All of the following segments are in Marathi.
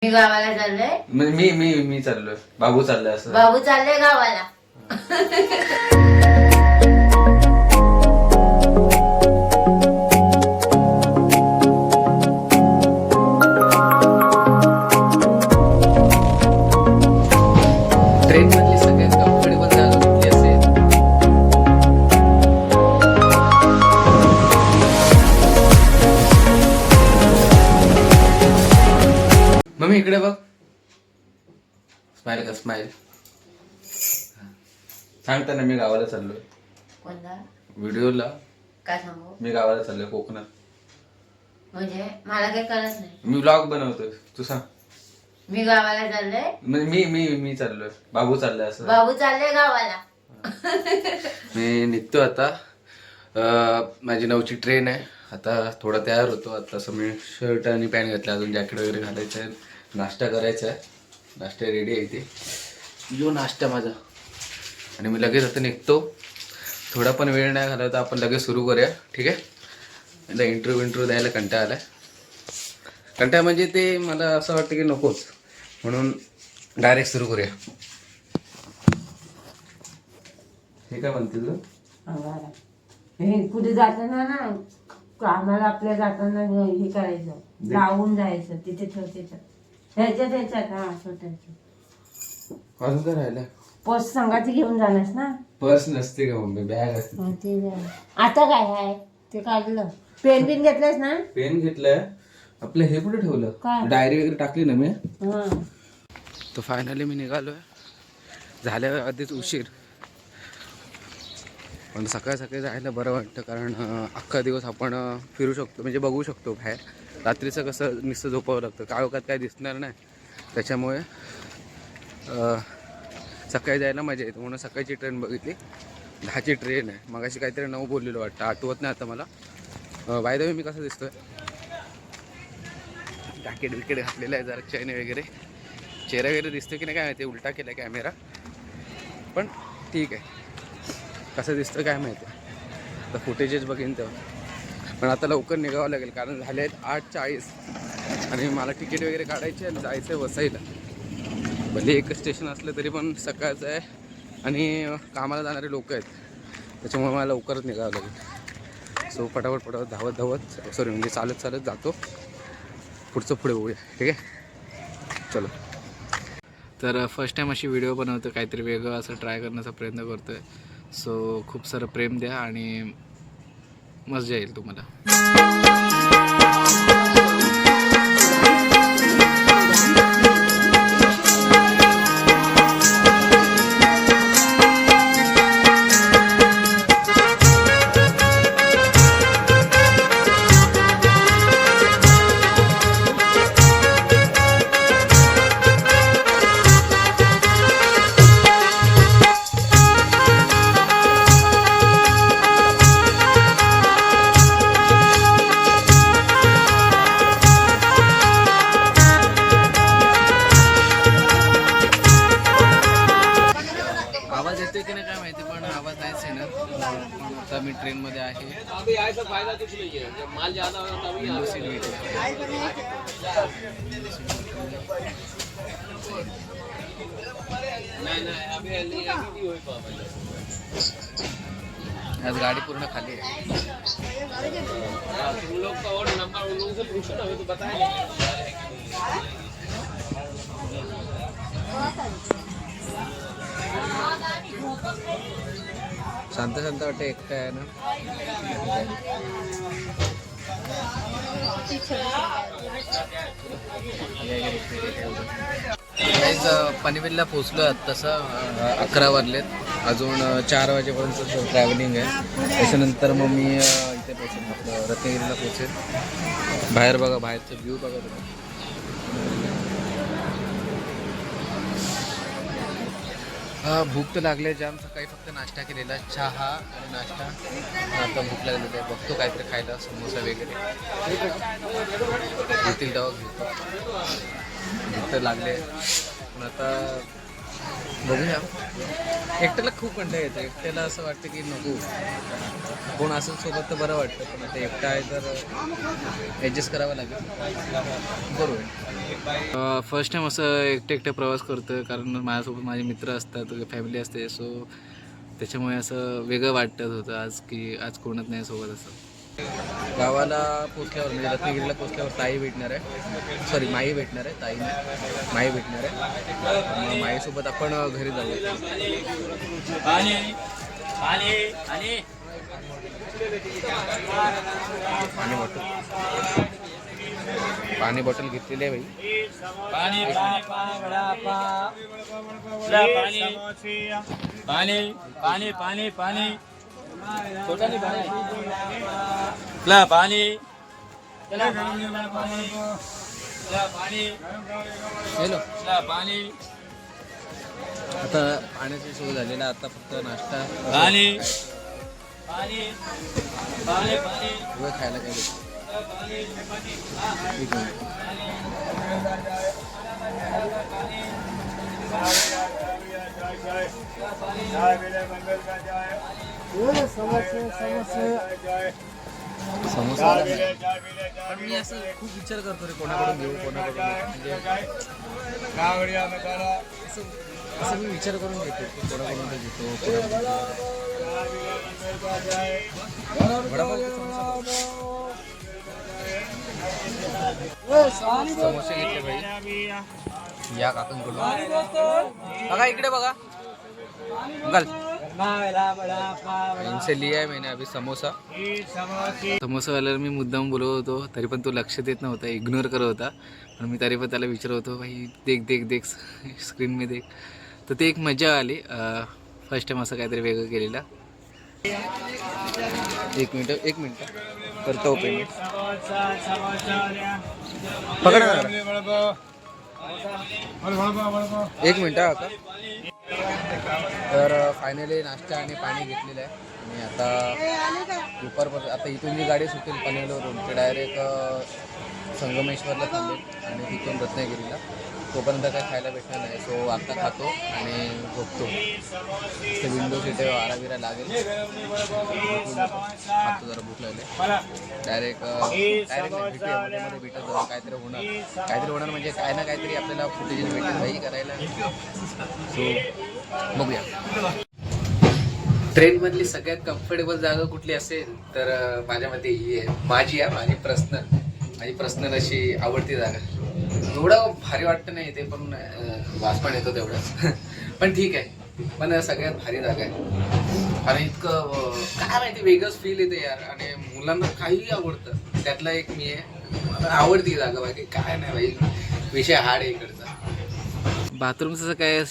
मी गावाला चाललोय. मी चाललोय. बाबू चाललाय. असं बाबू चाललोय गावाला. ट्रेन मधली सगळ्यात कम्फर्टेबल जागा कुठली असेल? मम्मी इकडे बघ. स्माइल कर, स्माइल. सांगता ना मी गावाला चाललोय. कोणता व्हिडिओला काय सांगू? मी गावाला चाललोय कोकणात. म्हणजे मला काही कळत नाही. मी व्लॉग बनवतोय. तू सांग. मी गावाला चाललोय. मी चाललोय. बाबू चाललाय. असं बाबू चाललोय गावाला. मी निघतो आता. माझी 9ची ट्रेन आहे. आता थोडा तयार होतो. आता असं मी शर्ट आणि पॅन्ट घातला. अजून जॅकेट वगैरे घालायचं आहे. नाश्ता करायचा आहे. नाश्ता रेडी आहे इथे. जो नाश्ता माझा. आणि मी लगेच आता निघतो. थोडा पण वेळ नाही घालवता. आपण लगेच सुरू करूया. ठीक आहे. आता इंटरव्ह्यू द्यायला कंटाळा आलाय. कंटाळा म्हणजे ते मला असं वाटतं की नकोच. म्हणून डायरेक्ट सुरू करूया. हे काय म्हणते तू? हे कुठे जाताना ना कामाला आपल्या जाताना हे करायचं, लावून जायचं तिथे छोट्याच्या ह्याच्यात हा छोट्याच्या. अजून काय राहिलं? पर्स संघाची घेऊन जाणारस ना? पर्स नसते का मम्मी? बॅग असते. आता काय आहे ते काढलं. पेन बिन घेतलंस ना? पेन घेतलाय. आपलं हे कुठे ठेवलं? काय? डायरी वगैरे टाकली ना मी. हा. तो फायनली मी निघालोय. झाल्या आधीच उशीर. पण सकाळी सकाळी जायला बरं वाटतं. कारण अख्खा दिवस आपण फिरू शकतो. म्हणजे बघू शकतो बाहेर. रात्रीचं कसं नुसतं झोपावं लागतं. काळोखात काय दिसणार नाही. त्याच्यामुळे सकाळी जायला मजा येते. म्हणून सकाळची ट्रेन बघितली. 10ची ट्रेन आहे. मगाशी काहीतरी 9 बोललेलं वाटतं. आठवत नाही आता मला. बाय द वे मी कसं दिसतोय? जॅकेट विकेट घातलेलं आहे. जरा चैन वगैरे. चेहरा वगैरे दिसतो की नाही काय माहिती. उलटा केला कॅमेरा. पण ठीक आहे. कसं दिसतं काय माहिती. आता फुटेजेस बघीन तेव्हा. पण आता लवकर निघावं लागेल. कारण झाले आहेत 8:40. आणि मला तिकीट वगैरे काढायचे आणि जायचं आहे वसईला. भले एकच स्टेशन असलं तरी पण सकाळचं आहे. आणि कामाला जाणारे लोक आहेत. त्याच्यामुळे मला लवकरच निघावं लागेल. सो पटापट धावत सॉरी म्हणजे चालत जातो. पुढचं पुढे बघूया. ठीक आहे. चलो. तर फर्स्ट टाईम अशी व्हिडिओ बनवतो. काहीतरी वेगळं असं ट्राय करण्याचा प्रयत्न करतो आहे. सो खूप सारं प्रेम द्या आणि मजा येईल तुम्हाला. आवाज येतोय की नाही काय माहिती. पण आवाज नाहीच आहे ना. पण आता मी ट्रेनमध्ये आहे. विंडो सीट आज गाडी पूर्ण खाली आहे. शांत शांत वाटतं. एकटं आहे ना. पनवेलला पोचलो आहात. तसं 11 वाजलेत. अजून 4 वाजेपर्यंत ट्रॅव्हलिंग आहे. त्याच्यानंतर मग मी इथे पोचेन. आपलं रत्नागिरीला पोचेन. बाहेर बघा. बाहेरचं व्ह्यू बघा तुम्ही. भूक तर लागले जाम. सकाळी फक्त नाश्ता केलेला. चहा आणि नाश्ता. आता भूक लागलेली आहे. बघतो काहीतरी खायला. समोसा वगैरे येतील तेव्हा घेतो. भूक तर लागले. पण आता बघूया. एकट्याला खूप कंटाळा येतो. एकट्याला असं वाटतं की नको, कोण असेल सोबत तर बरं वाटतं, पण आता एकटा आहे तर ॲडजस्ट करावं लागेल. बरोबर. फर्स्ट टाईम असं एकटं प्रवास करतो, कारण माझ्यासोबत माझे मित्र असतात, फॅमिली असते, सो त्याच्यामुळे असं वेगळं वाटत होतं आज की आज कोणच नाही सोबत. असं गावाला पोचल्यावर म्हणजे रत्नागिरीला पोचल्यावर ताई भेटणार आहे, सॉरी माई भेटणार आहे, ताई नाही माई भेटणार आहे. मग माईसोबत आपण घरी जाऊ. पाणी बॉटल घेतलेली आहे भाई. पाणी आता पाण्याची सोय झालेला, आता फक्त नाश्ता व खायला काय देतो. समोसा पण मी असं खूप विचार करतो रे, कोणाकडून घेऊ कोणाकडून, म्हणजे असं मी विचार करून घेतो की कोणाकडून घेतो. समोसे घेतले भाई या काकांकडून. बघा इकडे बघा, इनसे लिया है मैंने अभी समोसा. समोसावाल्याला मी मुद्दाम बोलवत होतो, तरी पण तो लक्ष देत नव्हता, इग्नोर करत होता. पण मी तरी पण त्याला विचारत होतो, भाई देख देख देख स्क्रीन में देख. तर ते एक मजा आली. फर्स्ट टाइम असं काहीतरी वेगळं केलेलं. एक मिनट करतो पेमेंट. पकडा एक मिनट का. तर फायनली नाश्ता आणि पाणी घेतलेलं आहे आणि आता दुपारपर्यंत आता इथून जी गाडी सुटेल पनवेलवरून ते डायरेक्ट संगमेश्वरला थांबेल आणि तिथून रत्नागिरीला. तोपर्यंत काय खायला भेटणार नाही, सो आता खातो आणि झोपतो. ते विंडो सीट आराविरा लागेल, खातो, जरा भूक लागले. डायरेक्ट भेटूया, मध्ये भेटत जाऊ. काहीतरी होणार म्हणजे काय ना काहीतरी आपल्याला फुटेज भेटेल काही करायला. सो बघूया. ट्रेनमधली सगळ्यात कम्फर्टेबल जागा कुठली असेल तर माझ्या मते ही आहे, माझी पर्सनल अशी आवडती जागा. एवढं भारी वाटतं नाही ते, पण वास पण येतो तेवढंच. पण ठीक आहे, पण सगळ्यात भारी जागा आहे. आणि इतकं काय माहिती वेगळंच फील येते यार. आणि मुलांना काहीही आवडतं, त्यातला एक मी आहे, मला आवडती जागा. बाकी काय नाही भाई, विषय हार्ड आहे इकडचा. बाथरूमचं काय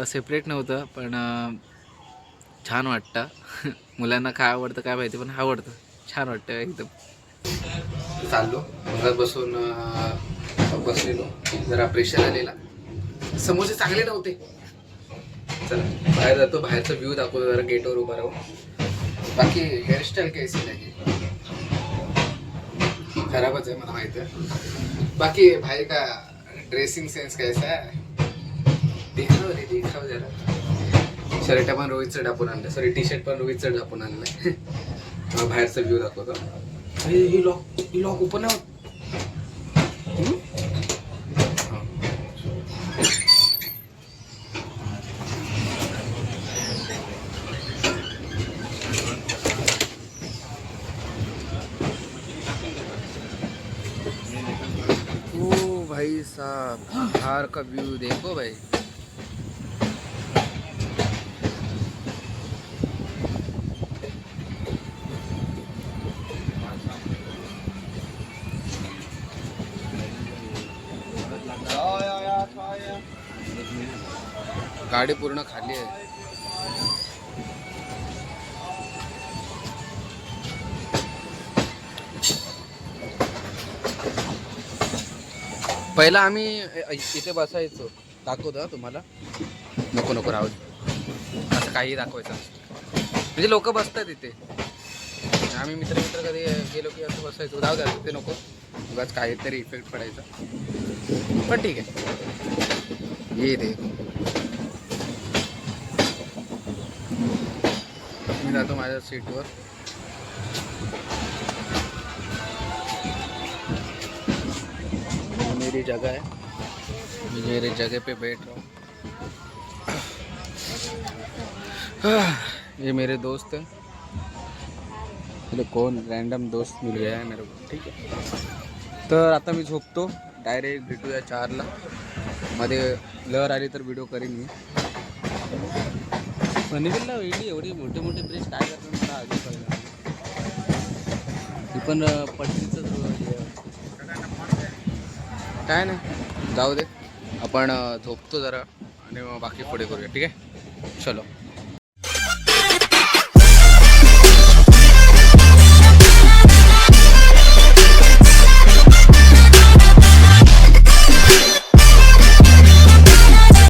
सेपरेट नव्हतं, पण छान वाटतं. मुलांना काय आवडतं काय माहिती, पण आवडतं, छान वाटतं एकदम. चाललो घरात बसलेलो, जरा प्रेशर आलेला, समोसे चांगले नव्हते. चला बाहेर जातो, बाहेरचा व्ह्यू दाखवतो, जरा गेटवर उभा राहू. बाकी हेअरस्टाईल कैसी नाही, खराबच आहे मला माहिती आहे. बाकी भाई का ड्रेसिंग सेन्स कैसा है, दिखाव जरा. शर्ट पण रोहितचं ढापून आणलं, सॉरी टी शर्ट पण रोहितचं ढापून आणलं. बाहेरचा व्ह्यू दाखवतो. ही लॉक ओपन आहे. ओ भाई साहब, बाहर का व्यू देखो भाई. गाडी पूर्ण खाली आहे. पहिला आम्ही इथे बसायचो, दाखवतो तुम्हाला. नको राहू दे, असं काही दाखवायचं म्हणजे लोक बसतात इथे. आम्ही मित्र कधी गेलो की असं बसायचो, जाऊ द्या ते नको, उगाच काहीतरी इफेक्ट पडायचा. पण ठीक आहे, ये दे मी जातो माझ्या सीटवर. मेरी जगह है, मेरी जगह पे बैठ रहा हूँ. ये मेरे दोस्त है. चलो कौन रैंडम दोस्त मिल गया है मेरे को. ठीक आहे. तर आता मी झोपतो. डायरेक्ट भेटूया 4ला. मध्ये लहर आली तर व्हिडिओ करीन मी. पनवेलला एवढी मोठे मोठे ब्रिज काय करतात मला अजून कळलं नाही. ही पण पट्टीचंच काय नाही, जाऊ दे. आपण झोपतो जरा आणि मग बाकी पुढे करूया. ठीक आहे, चलो.